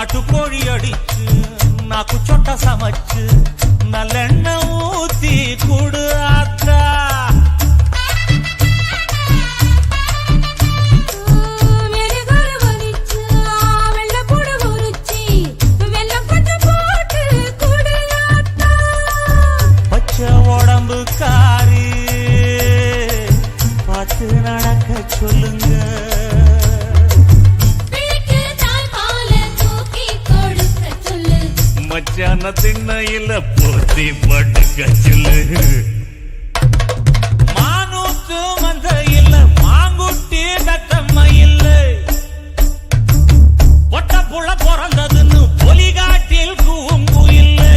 நாட்டுக்கோழி அடிச்சு நாக்கு சொட்ட சமைச்சு நல்லெண்ணெய் ஊத்தி குடு ஆத்தா. பச்சை உடம்பு காரி பார்த்து நடக்க சொல்லுங்க. மச்சான திண்ணையில போத்தி படுக்க சொல்லு. மானூத்து மந்த இல்ல மாங்குட்டி தத்தம்ம இல்ல பொட்ட புள்ள பிறந்ததுன்னு பொலிகாட்டில் கூம்பு இல்லை.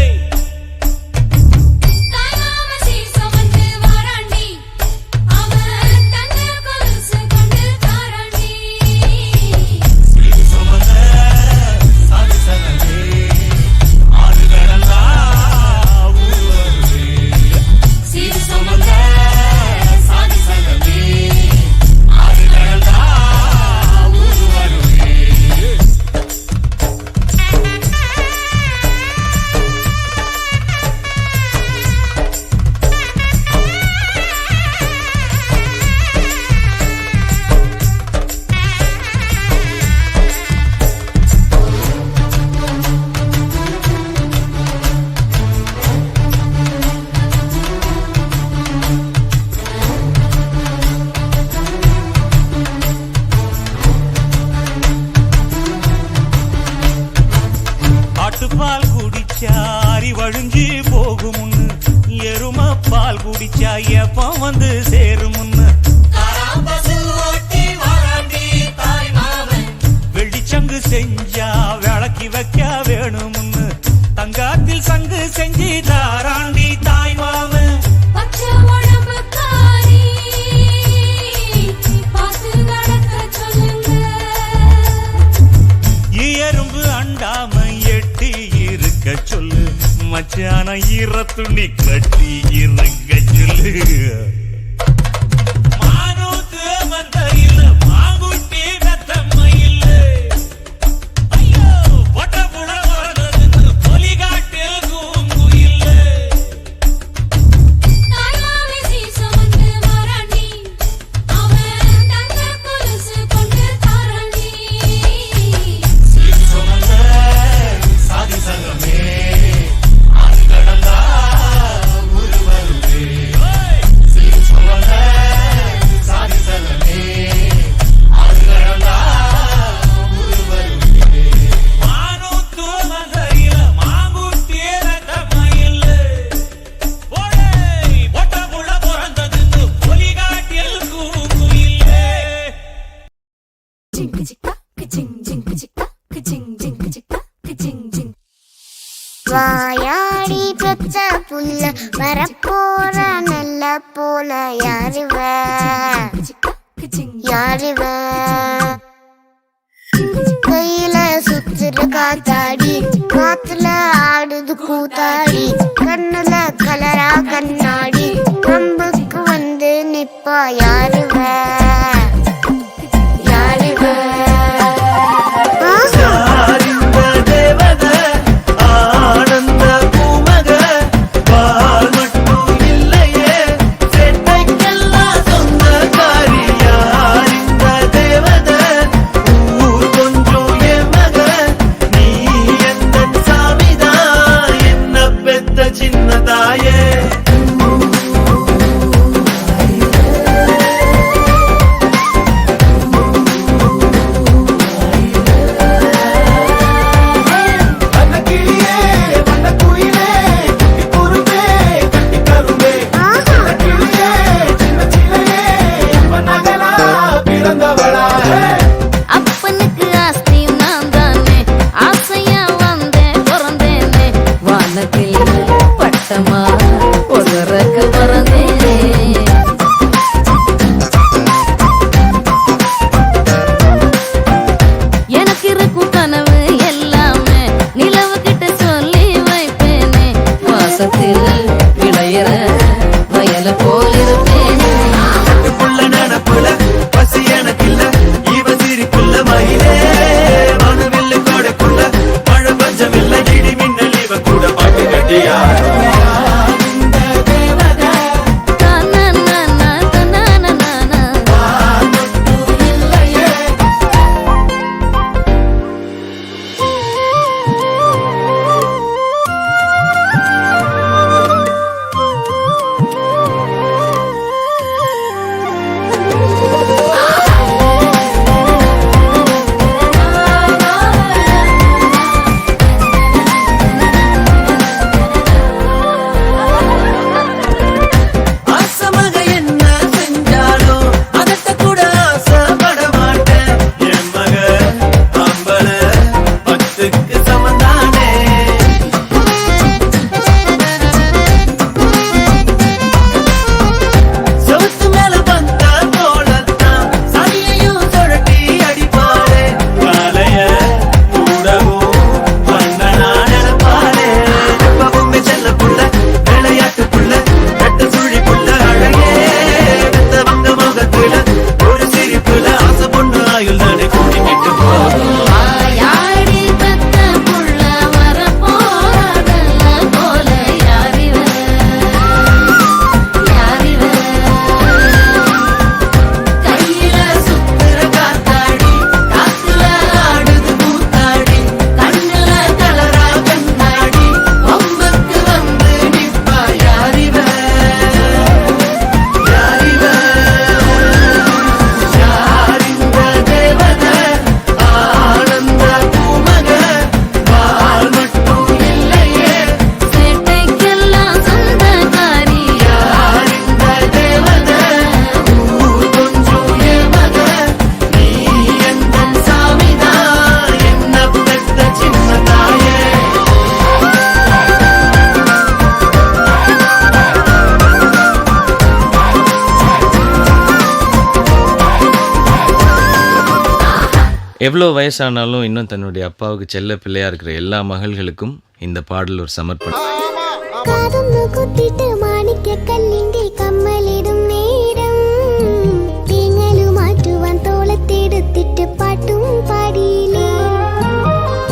பால் குடிச்சா அரி வழிஞ்சி போகுமுன்னு எரும பால் குடிச்சா எப்ப வந்து சேருமுன்னு வெள்ளிச்சங்கு செஞ்சா விளக்கி வைக்க வேணுமுன்னு தங்காத்தில் சங்கு செஞ்சு தாராண்டி தாய் மாமன். எறும்பு அண்டாம எட்டி இருக்க சொல்லு. மச்சான ஈர துணி கட்டி இருக்க சொல்லு. மானூத்து மந்த இல்ல மாங்குட்டி தத்தம்ம இல்ல ஐயோ பொட்ட புள்ள பிறந்ததுன்னு பொலிகாட்டில் கூம்பு இல்ல. வாயாடி பெற்ற புல்ல வரப்போற நல்ல போல யாருவ யாருவ கையில சுத்துற காத்தாடி காத்துல ஆடுது கூத்தாடி கண்ணுல கலரா கண்ணாடி கம்புக்கு வந்து நிப்பா யாருவ யாருவ. சின்னதாயே எவ்வளோ வயசானாலும் இன்னும் தன்னுடைய அப்பாவுக்கு செல்ல பிள்ளையா இருக்கிற எல்லா மகள்களுக்கும் இந்த பாடல் ஒரு சமர்ப்பணம். காதொன்னு குத்திட்டு மாணிக்க கல்லிங்கே கம்மலிடும் நேரம் தேங்கலு மாற்றுவான் തോളത്തെടുത്തിട്ട് പാട്ടും പാടിയില്ലേ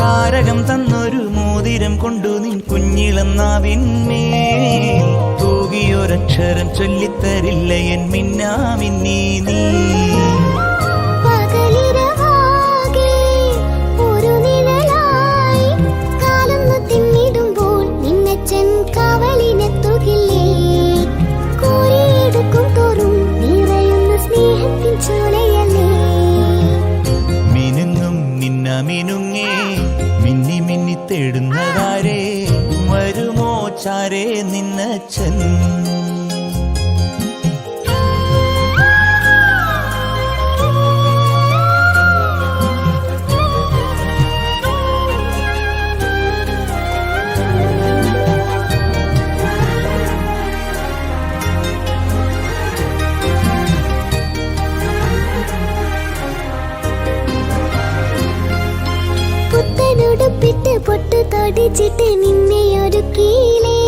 താരകം തന്നൊരു മോതിരം കൊണ്ടു നിൻ കുഞ്ഞിളം നാവിന്മേൽ തൂകിയൊരക്ഷരം ചൊല്ലിത്തരില്ല എൻ മിന്നാമിന്നീ നീ മിനുങ്ങും നിന്ന മിനുങ്ങേ മിന്നി മിന്നി തേടുന്നതാരേ വരുമോ ചാരേ നിന്നച്ചൻ പുത്തനുടുപ്പിട്ട് പൊട്ടു തൊടിച്ചിട്ട് നിന്നെ ഒരുക്കിയില്ലേ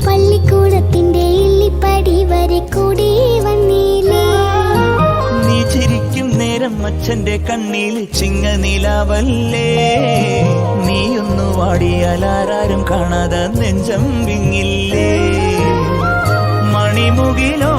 പള്ളിക്കൂടത്തിന്റെ ഇല്ലിപ്പടി വരെ കൂടി വന്നില്ലേ നീ ചിരിക്കും നേരം അച്ഛന്റെ കണ്ണിൽ ചിങ്ങനിലാവല്ലേ നീയൊന്നു വാടിയാലാരും കാണാതെ നെഞ്ചം വിങ്ങില്ലേ മണിമുകിലോ